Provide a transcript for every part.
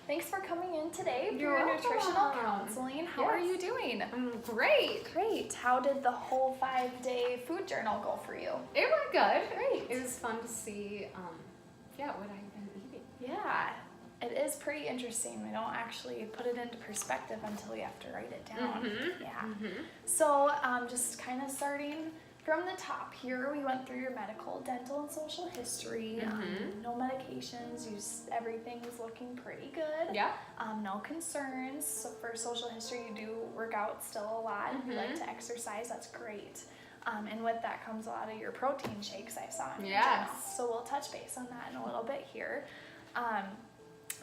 Thanks for coming in today for You're your welcome. nutritional counseling. How are you doing? I'm great. Great. How did the whole 5-day food journal go for you? It went good. Great. It was fun to see, what I've been eating. Yeah, it is pretty interesting. We don't actually put it into perspective until we have to write it down. Mm-hmm. Yeah. Mm-hmm. So just kind of starting from the top here, we went through your medical, dental, and social history. Mm-hmm. No medications. Everything is looking pretty good. Yeah. No concerns. So for social history, you do work out still a lot. You like to exercise. That's great. And with that comes a lot of your protein shakes I saw in your journal. So we'll touch base on that in a little bit here.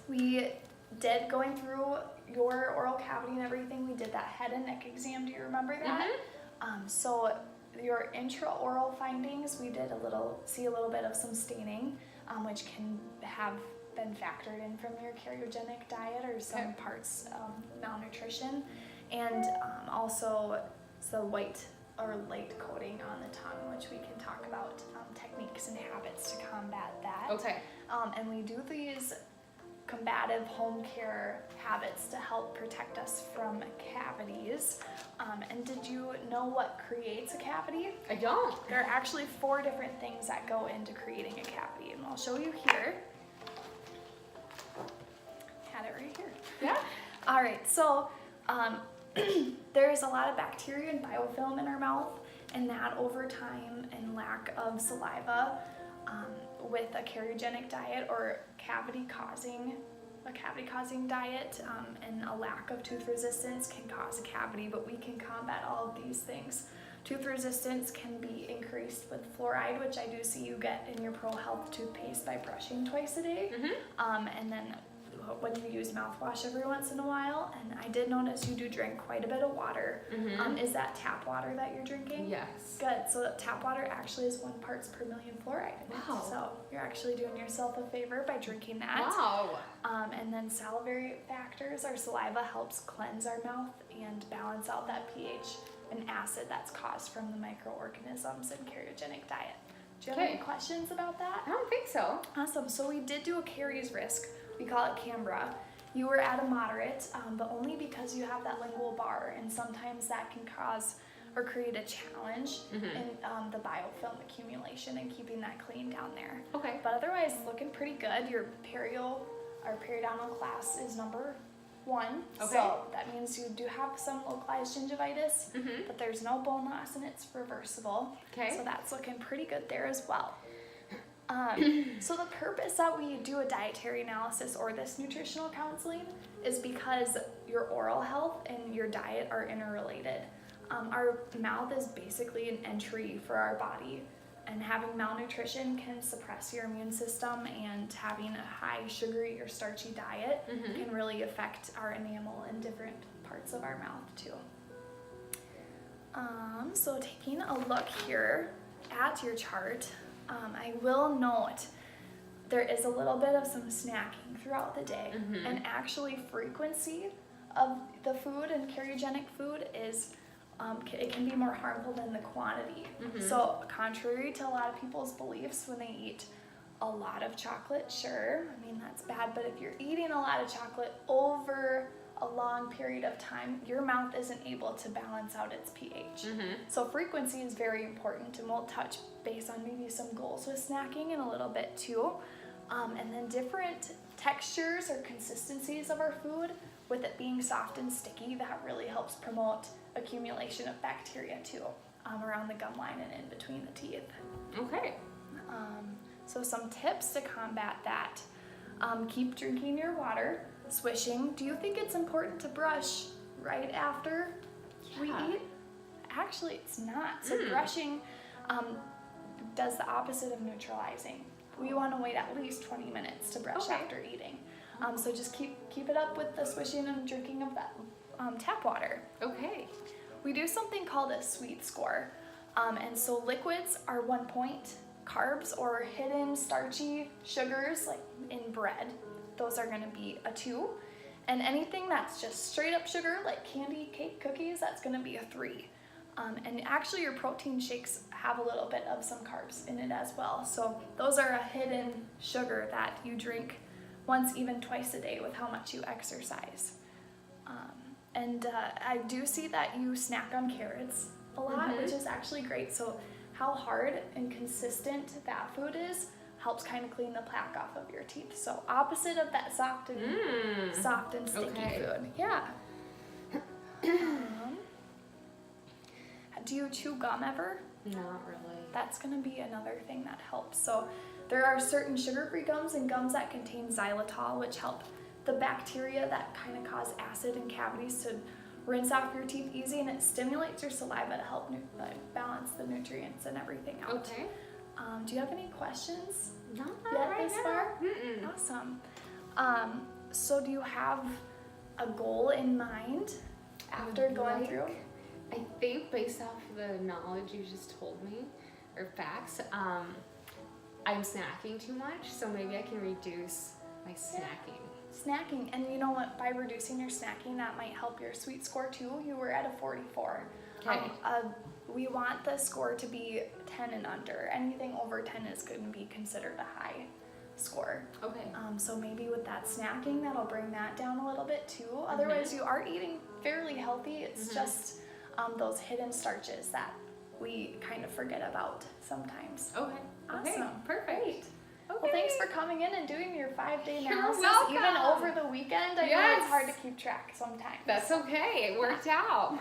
We did, going through your oral cavity and everything, we did that head and neck exam. Do you remember that? So your intraoral findings, we did see a little bit of some staining, which can have been factored in from your cardiogenic diet or some parts malnutrition, and also the white or light coating on the tongue, which we can talk about techniques and habits to combat that. Okay. And we do these combative home care habits to help protect us from cavities. And did you know what creates a cavity? I don't. There are actually 4 different things that go into creating a cavity, and I'll show you here. Had it right here. Yeah. All right, so there's a lot of bacteria and biofilm in our mouth, and that over time and lack of saliva with a cardiogenic diet or cavity-causing diet and a lack of tooth resistance can cause a cavity, but we can combat all of these things. Tooth resistance can be increased with fluoride, which I do see you get in your Pro Health toothpaste by brushing twice a day. And then when you use mouthwash every once in a while, and I did notice you do drink quite a bit of water. Is that tap water that you're drinking? Yes. Good. So tap water actually is 1 parts per million fluoride in it. Wow. So you're actually doing yourself a favor by drinking that. Wow. And then salivary factors, our saliva helps cleanse our mouth and balance out that pH and acid that's caused from the microorganisms in cardiogenic diet. Do you have any questions about that? I don't think so. Awesome. So we did do a caries risk. We call it Canberra. You were at a moderate, but only because you have that lingual bar, and sometimes that can cause or create a challenge in the biofilm accumulation and keeping that clean down there. Okay. But otherwise, looking pretty good. Your periodontal class is number 1. Okay. So that means you do have some localized gingivitis, but there's no bone loss and it's reversible. Okay. So that's looking pretty good there as well. So the purpose that we do a dietary analysis or this nutritional counseling is because your oral health and your diet are interrelated. Our mouth is basically an entry for our body, and having malnutrition can suppress your immune system, and having a high sugary or starchy diet can really affect our enamel in different parts of our mouth too. So taking a look here at your chart, I will note there is a little bit of some snacking throughout the day, and actually frequency of the food and cardiogenic food is it can be more harmful than the quantity. So contrary to a lot of people's beliefs, when they eat a lot of chocolate, sure, I mean that's bad, but if you're eating a lot of chocolate over a long period of time, your mouth isn't able to balance out its pH. So frequency is very important, and we'll touch base on maybe some goals with snacking in a little bit too. And then different textures or consistencies of our food, with it being soft and sticky, that really helps promote accumulation of bacteria too, around the gum line and in between the teeth. Okay. So some tips to combat that. Keep drinking your water. Swishing. Do you think it's important to brush right after we eat? Actually, it's not. So brushing does the opposite of neutralizing. We want to wait at least 20 minutes to brush after eating. So just keep it up with the swishing and drinking of that tap water. Okay. We do something called a sweet score. And so liquids are 1 point. Carbs or hidden starchy sugars like in bread, those are going to be a 2. And anything that's just straight up sugar like candy, cake, cookies, that's going to be a 3. And actually your protein shakes have a little bit of some carbs in it as well. So those are a hidden sugar that you drink once, even twice a day with how much you exercise. I do see that you snack on carrots a lot, which is actually great. So how hard and consistent that food is helps kind of clean the plaque off of your teeth. So opposite of that soft and sticky food. Yeah. Do you chew gum ever? Not really. That's going to be another thing that helps. So there are certain sugar-free gums and gums that contain xylitol, which help the bacteria that kind of cause acid in cavities to rinse off your teeth easy, and it stimulates your saliva to help balance the nutrients and everything out. Okay. Do you have any questions? Not yet right this now. far? Mm-mm. Awesome. So do you have a goal in mind after going through? I think based off the knowledge you just told me, or facts, I'm snacking too much, so maybe I can reduce my snacking. Snacking, and you know what, by reducing your snacking, that might help your sweet score too. You were at a 44. Okay. We want the score to be 10 and under. Anything over 10 is going to be considered a high score. Okay. So maybe with that snacking, that'll bring that down a little bit too. Otherwise, you are eating fairly healthy. It's just those hidden starches that we kind of forget about sometimes. Okay. Awesome. Okay. Perfect. Great. Okay. Well, thanks for coming in and doing your 5-day You're analysis, welcome. even over the weekend. I know Yes. it's hard to keep track sometimes. That's okay. It worked out.